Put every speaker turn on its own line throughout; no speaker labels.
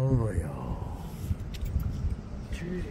Real. Gee.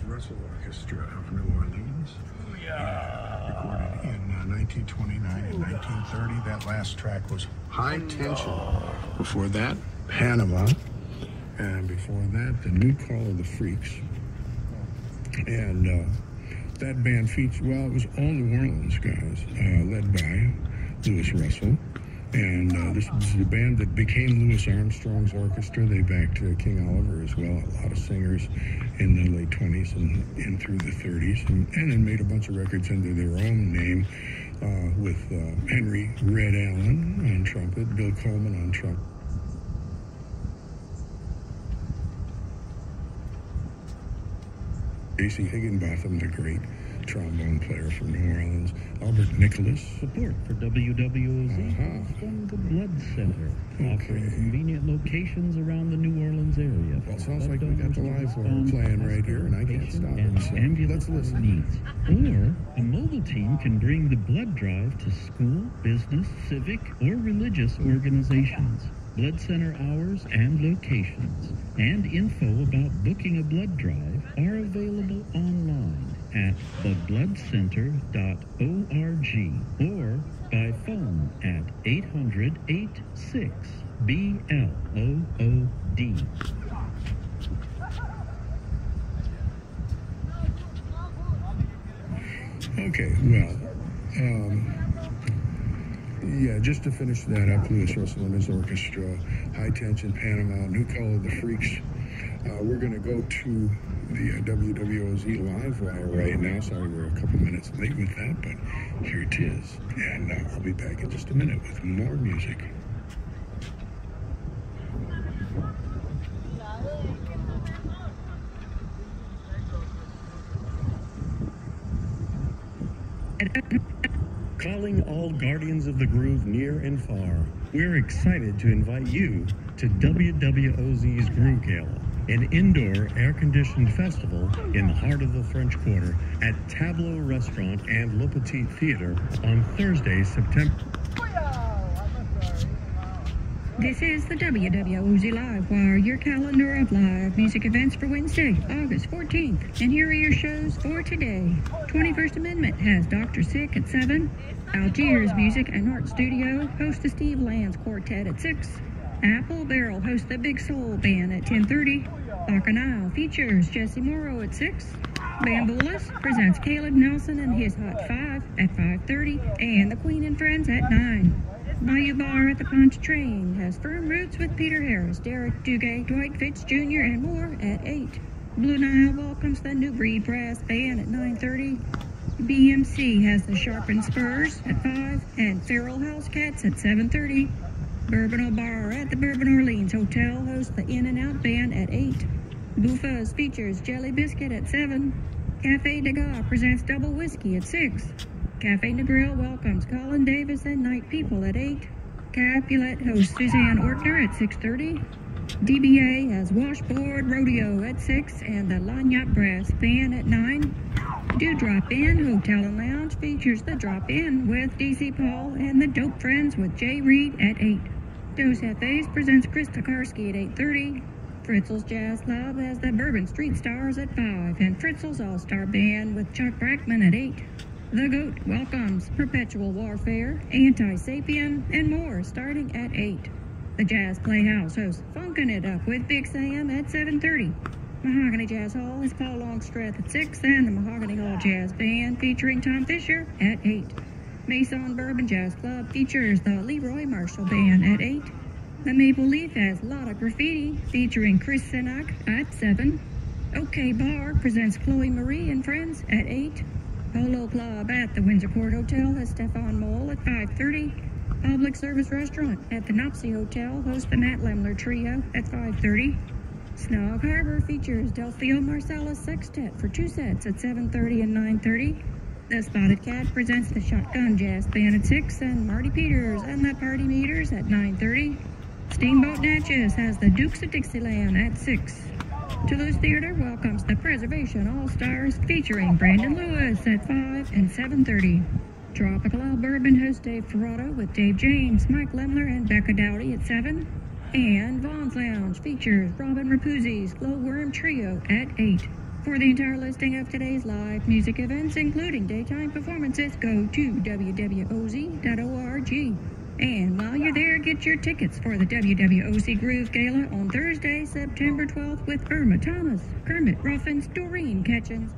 Russell Orchestra of New Orleans. Recorded in 1929 and 1930. That last track was High Tension. Before that, Panama. And before that, The New Call of the Freaks. And that band featured, well, it was all New Orleans guys, led by Louis Russell. And this was the band that became Louis Armstrong's orchestra. They backed King Oliver as well, a lot of singers in the late 20s and through the 30s, and then made a bunch of records under their own name with Henry Red Allen on trumpet, Bill Coleman on trumpet. J.C. Higginbotham, the great trombone player from New Orleans. Albert Nicholas.
Support for WWOZ from the Blood Center, offering convenient locations around the New Orleans area.
Well, it sounds like we got the live one playing right here, and I can't stop it. So let's listen.
Needs. Or a mobile team can bring the blood drive to school, business, civic, or religious organizations. Blood Center hours and locations and info about booking a blood drive are available online at thebloodcenter.org or by phone at 800-86-BLOOD.
Okay, well, yeah, just to finish that up, Louis Russell and his orchestra, High Tension, Panama, New Call of the Freaks. We're going to go to the WWOZ live wire right now. Sorry we're a couple minutes late with that, but here it is. And I'll be back in just a minute with more music.
Calling all guardians of the groove near and far, we're excited to invite you to WWOZ's Groove Gala, an indoor air-conditioned festival in the heart of the French Quarter at Tableau Restaurant and Le Petit Theater on Thursday, September.
This is the WWOZ Live Wire, your calendar of live music events for Wednesday, August 14th. And here are your shows for today. 21st Amendment has Dr. Sick at 7. Algiers Music and Art Studio hosts the Steve Lands Quartet at 6. Apple Barrel hosts the Big Soul Band at 10:30. Bacchanal features Jesse Morrow at 6. Bamboolas presents Caleb Nelson and his Hot 5 at 5:30. And the Queen and Friends at 9. Bayou Bar at the Punch Train has Firm Roots with Peter Harris, Derek Duguay, Dwight Fitz Jr., and more at 8. Blue Nile welcomes the New Breed Brass Band at 9:30. BMC has the Sharpened Spurs at 5, and Feral House Cats at 7:30. Bourbon Bar at the Bourbon Orleans Hotel hosts the In and Out Band at 8. Buffa's features Jelly Biscuit at 7. Cafe Degas presents Double Whiskey at 6. Cafe Negril welcomes Colin Davis and Night People at 8. Capulet hosts Suzanne Ortner at 6:30. DBA has Washboard Rodeo at 6 and the Lagniappe Brass Band at 9. Do Drop In Hotel and Lounge features the Drop In with DC Paul and the Dope Friends with Jay Reed at 8. Dos Hefes presents Chris Tokarski at 8:30. Fritzel's Jazz Club has the Bourbon Street Stars at 5 and Fritzel's All-Star Band with Chuck Brackman at 8. The Goat welcomes Perpetual Warfare, Anti-Sapien, and more starting at 8. The Jazz Playhouse hosts Funkin' It Up with Big Sam at 7:30. Mahogany Jazz Hall is Paul Longstreth at 6 and the Mahogany Hall Jazz Band featuring Tom Fisher at 8. Mason Bourbon Jazz Club features the Leroy Marshall Band at 8. The Maple Leaf has Lotta Graffiti featuring Chris Sinak at 7. OK Bar presents Chloe Marie and Friends at 8. Polo Club at the Windsor Port Hotel has Stefan Moll at 5:30. Public Service Restaurant at the Nopsey Hotel hosts the Matt Lemler Trio at 5:30. Snog Harbor features Delphio Marsalis Sextet for 2 sets at 7:30 and 9:30. The Spotted Cat presents the Shotgun Jazz Band at 6 and Marty Peters and the Party Meters at 9:30. Steamboat Natchez has the Dukes of Dixieland at 6. Toulouse Theater welcomes the Preservation All-Stars featuring Brandon Lewis at 5 and 7:30. Tropical Isle Bourbon hosts Dave Ferraro with Dave James, Mike Lemler, and Becca Dowdy at 7. And Vaughn's Lounge features Robin Rapuzzi's Glowworm Trio at 8. For the entire listing of today's live music events, including daytime performances, go to wwoz.org. And while you're there, get your tickets for the WWOC Groove Gala on Thursday, September 12th with Irma Thomas, Kermit Ruffins, Doreen Ketchens.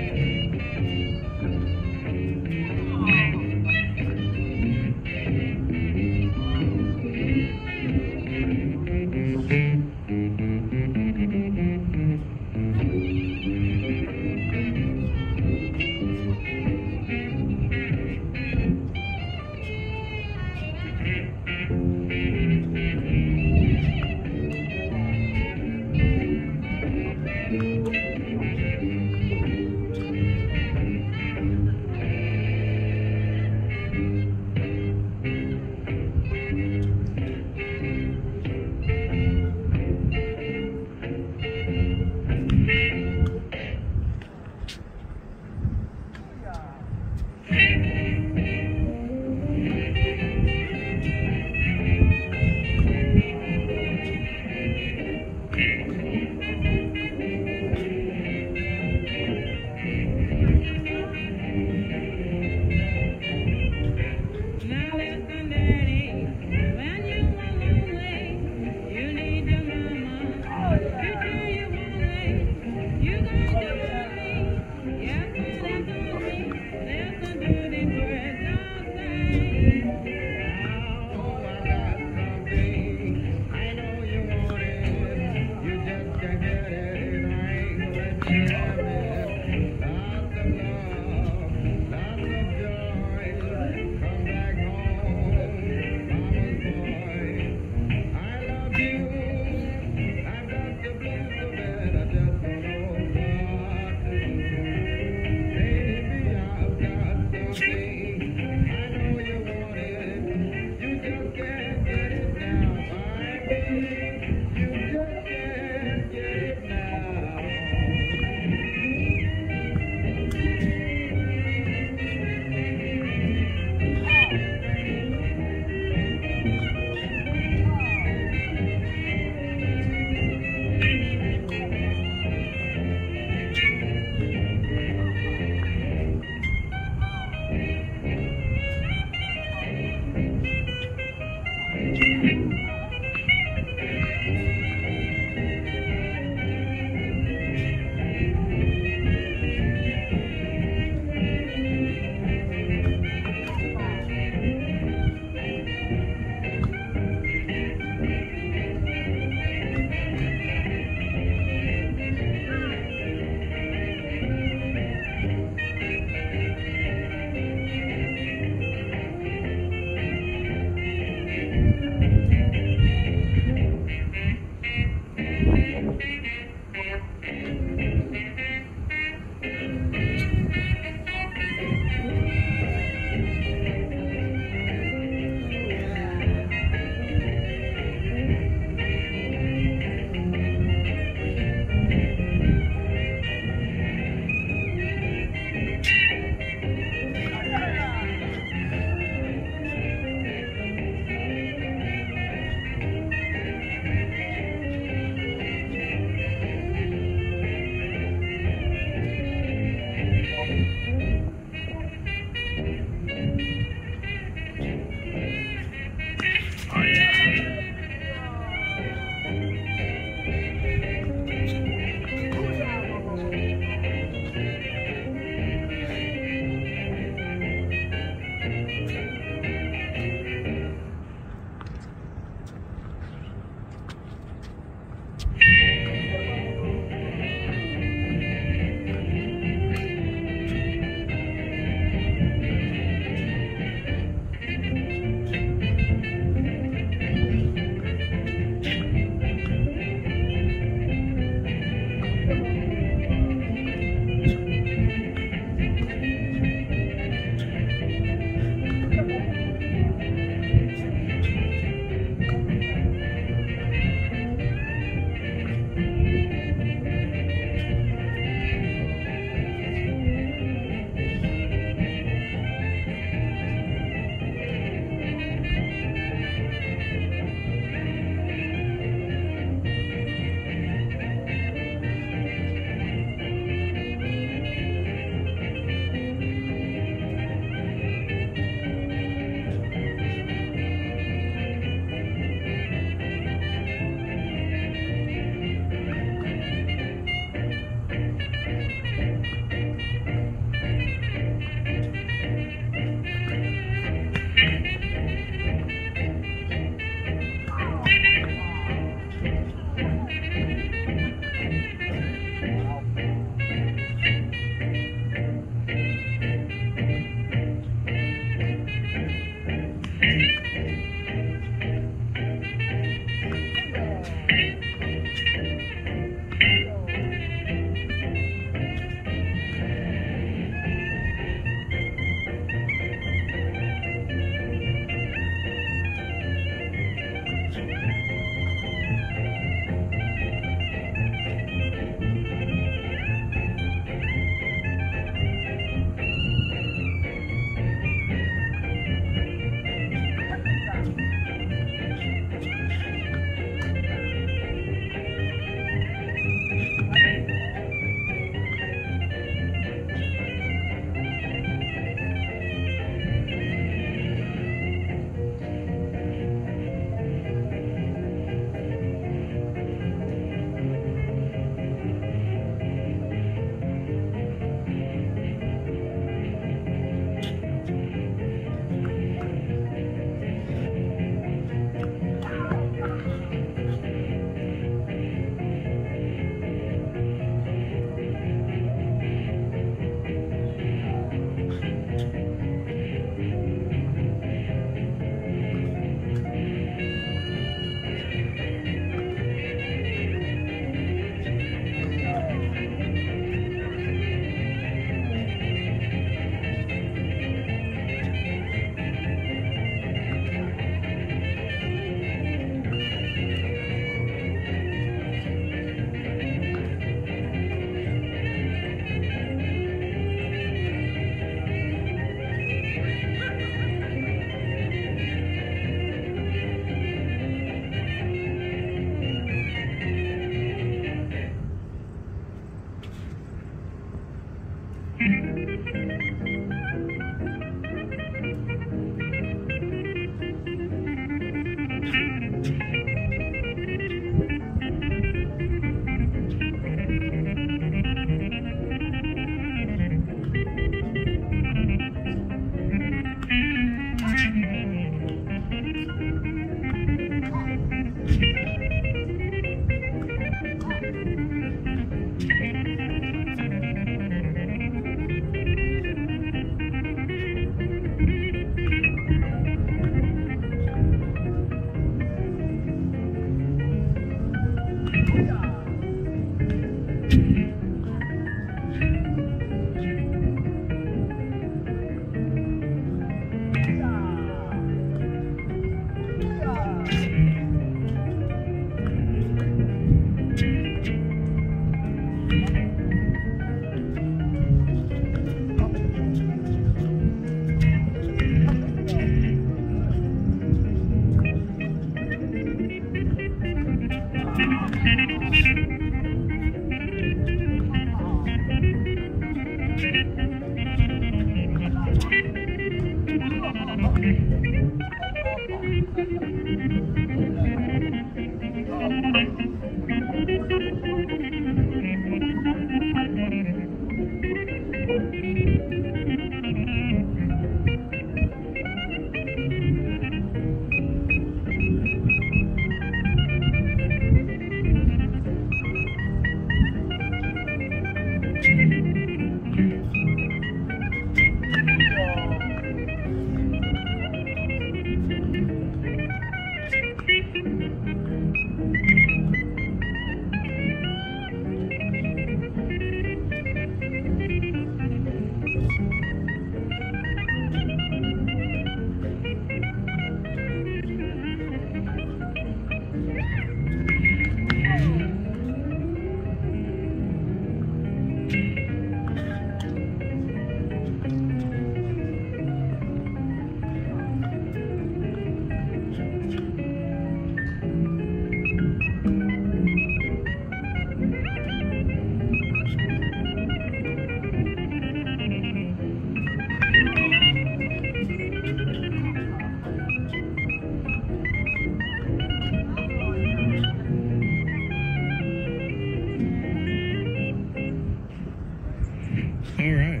All right.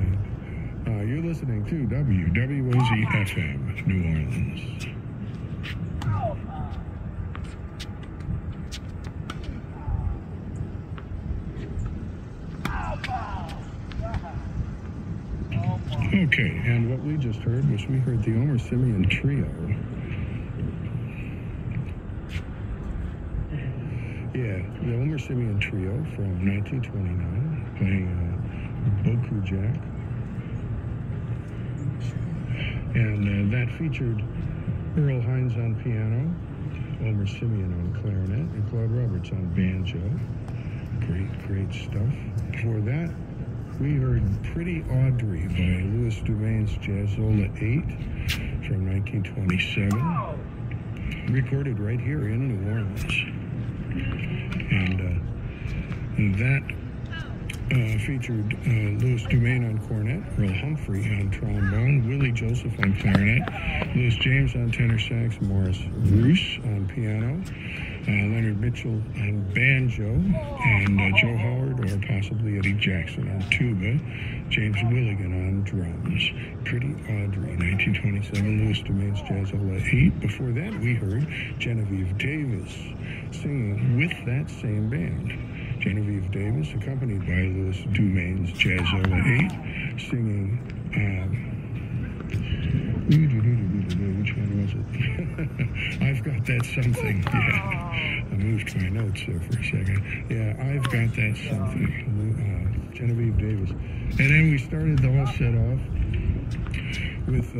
You're listening to WWOZ FM, New Orleans. Okay, and what we just heard was we heard the Omer Simeon Trio. Yeah, the Omer Simeon Trio from 1929, playing Boku Jack. And that featured Earl Hines on piano, Omer Simeon on clarinet, and Claude Roberts on banjo. Great stuff. Before that, we heard Pretty Audrey by Louis Dumain's Jazzola 8 from 1927, recorded right here in New Orleans. And that featured Louis Dumain on cornet, Earl Humphrey on trombone, Willie Joseph on clarinet, Louis James on tenor sax, Morris Roos on piano, Leonard Mitchell on banjo, and Joe Howard or possibly Eddie Jackson on tuba, James Willigan on drums. Pretty Audrey, 1927, Louis Dumain's Jazzola 8. Before that, we heard Genevieve Davis singing with that same band. Genevieve Davis, accompanied by Louis Dumain's Jazzola 8, singing, which one was it? I've Got That Something. Yeah, I moved my notes there for a second. Yeah, I've Got That Something. Genevieve Davis. And then we started the whole set off with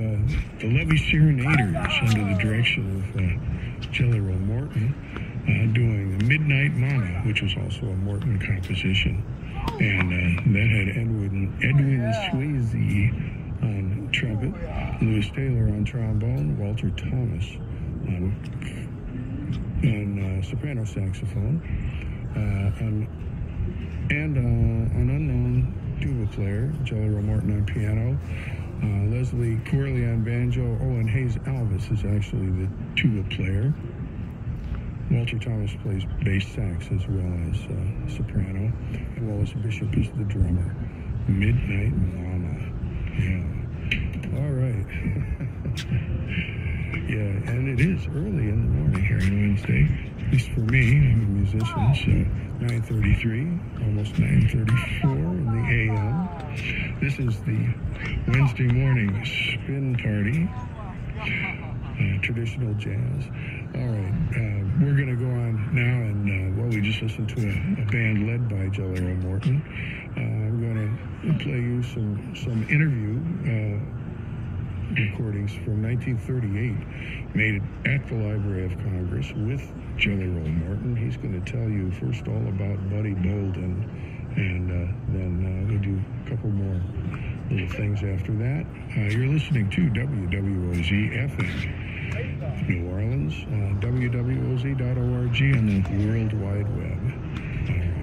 the Lovey Serenaders under the direction of Jelly Roll Morton. Doing Midnight Mama, which was also a Morton composition. And that had Edwin Swayze on trumpet, Louis Taylor on trombone, Walter Thomas on soprano saxophone, and an unknown tuba player, Jelly Roll Morton on piano, Leslie Corley on banjo. Owen Hayes Alvis is actually the tuba player. Walter Thomas plays bass sax as well as soprano. And Wallace Bishop is the drummer. Midnight Mama. Yeah. All right. Yeah, and it is early in the morning here on Wednesday. At least for me, I'm a musician, so 9:33, almost 9:34 in the a.m. This is the Wednesday morning spin party, traditional jazz. All right, we're going to go on now, and we just listened to a band led by Jelly Roll Morton. I'm going to play you some interview recordings from 1938 made at the Library of Congress with Jelly Roll Morton. He's going to tell you first all about Buddy Bolden, and then we'll do a couple more little things after that. You're listening to WWOZ FM New Orleans, WWOZ.org on the World Wide Web. All right.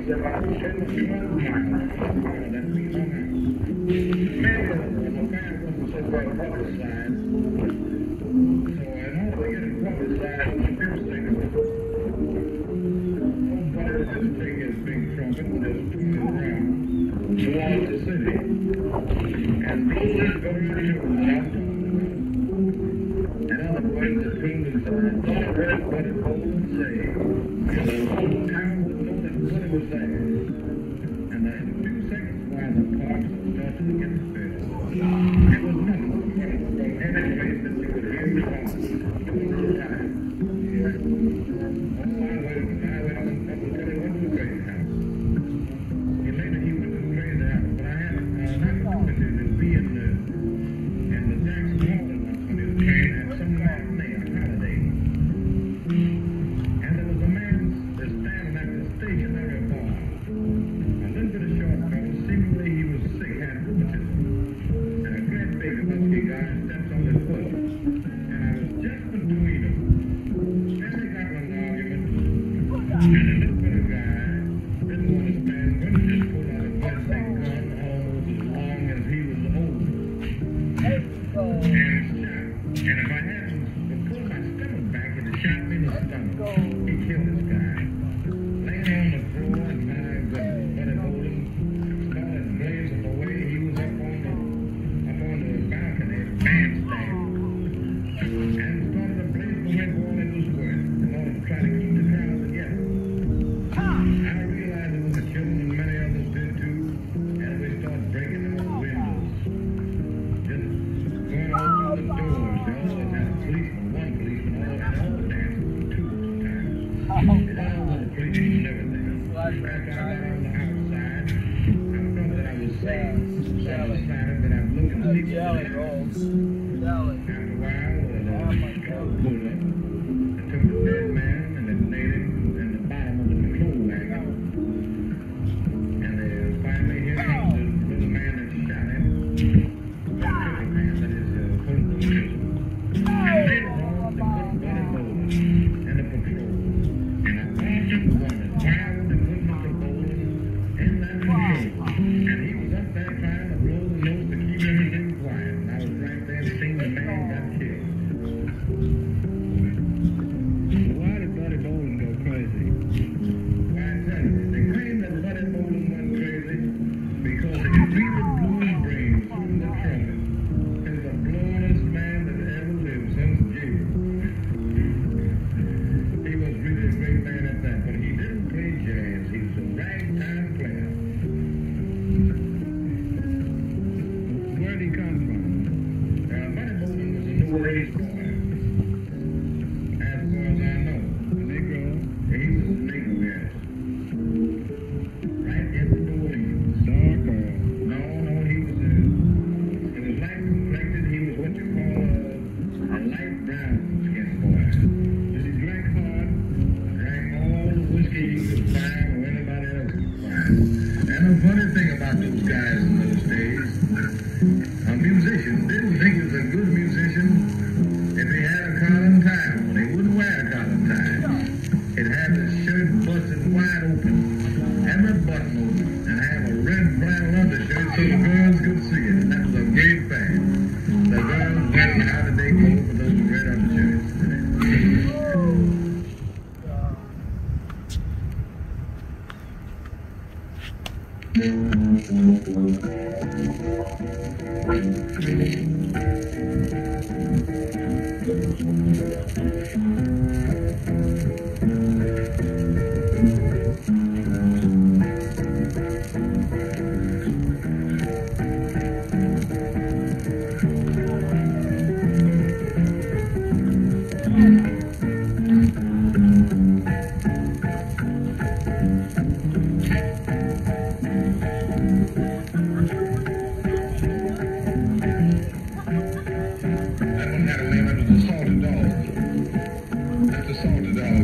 he's about 10 miles. That's me long out. Maybe the fan wasn't so well publicized. So in order to get it publicized in a few seconds, nobody would just take his big trumpet and just turn it around towards the city and blow this very tune out. And other words, the tune is not heard what it Bolden say. And the whole town would know that what it was there. And in a few seconds while the parks started to get filled, it was nothing from any place that you could hear from during the time. Oh, I went up and tell you what was great house. And later he went to the crazy house, but I had an opportunity to be in the Jackson Morton once when he was trained at some matinee on holiday. And there was a man that's standing at the stationary bar. A little bit of short fellow, seemingly he was sick, had rheumatism. And a great big husky guy steps on his foot. And I was just between them. And they got an argument. And the little bit of guy didn't want to stand, but he just pulled out a plastic gun almost as long as he was old. And shot. And if I hadn't pulled my stomach back, he'd have shot me in the stomach. He killed this guy. Laying on the floor, and my goodness, Buddy Bolden started blazing away. He was up on the balcony, bandstand, and started to blaze away for all it was worth in order to try to keep the crowd together. I realized it was the children and many others did too, and we started breaking those windows. Just going all through the doors. They always had a policeman, one policeman, and all dancing, two at a time. And all the policemen and everything. After I got on the outside, I felt that I was safe. So I decided that I'd look and see what
Jelly
happened.
rolls.
After a while, the car pulled up and took the dead man and it laid him in the bottom of the patrol wagon. And they finally hit the little man that shot him. The prison man that is put in prison. And later on, they put Buddy Bolden in the patrol. And I often wondered why would they put Mr. Bolden in that patrol? And he was up there trying to blow the nose to keep everything quiet. And I was right there seeing the man got killed.
Why did Buddy Bolden go crazy?
Why, I tell you, they claim that Buddy Bolden went crazy because he really blew his brains through the trumpet. He's the blowingest man that ever lived since James. He was really a great man at that, but he didn't play jazz. He was a ragtime player.
Where'd he come from?
Buddy Bolden was a New Orleans boy. As far as I know.
A Negro?
He was a Negro, yes. Right in New Orleans.
Dark or?
No, he was light complected. He was what you call a light brown skin boy.
Did he drink hard?
Drank all the whiskey you could find or anybody else could find. And the funny thing about those guys in those days, a musician didn't think he was a good musician if he had a collar tie on. He wouldn't wear a collar tie. He'd have his shirt busted wide open, every button open, and have a red flannel undershirt so the girls could see it. And that was a great thing. The girls wondered how did they go for those red undershirts. That one had a name, it was the Salted Dog. That's the Salted Dog.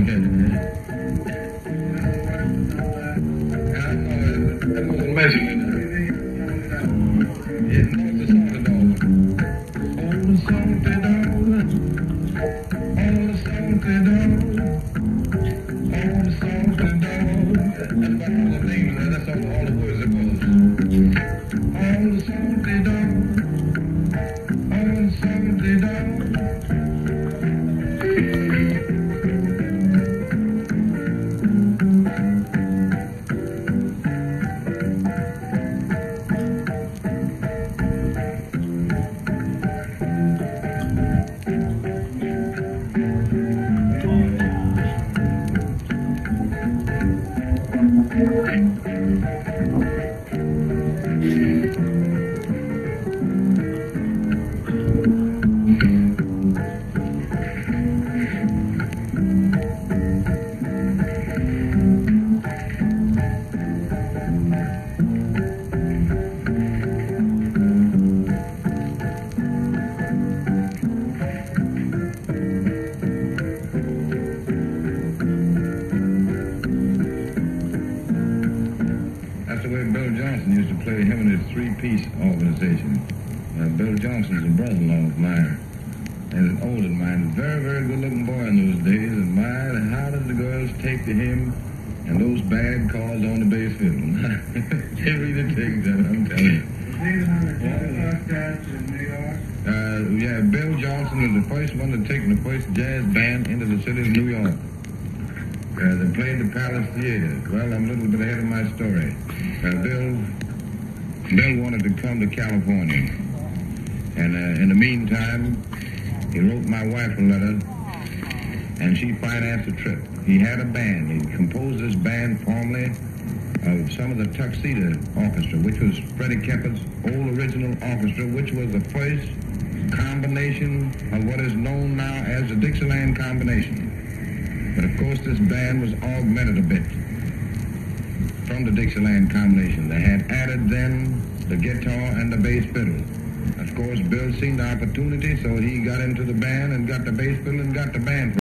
peace organization. Bill Johnson's a brother-in-law of mine, and an older mine. Very, very good-looking boy in those days. And my, how did the girls take to him and those bad calls on the base field? They really take that, I'm telling you. Yeah, Bill Johnson was the first one to take the first jazz band into the city of New York. They played the Palace Theater. Well, I'm a little bit ahead of my story. Bill wanted to come to California. And in the meantime, he wrote my wife a letter, and she financed a trip. He had a band. He composed this band formerly of some of the Tuxedo Orchestra, which was Freddie Kemper's old original orchestra, which was the first combination of what is known now as the Dixieland combination. But of course, this band was augmented a bit from the Dixieland combination. They had added then the guitar and the bass fiddle. Of course, Bill seen the opportunity, so he got into the band and got the bass fiddle and got the band.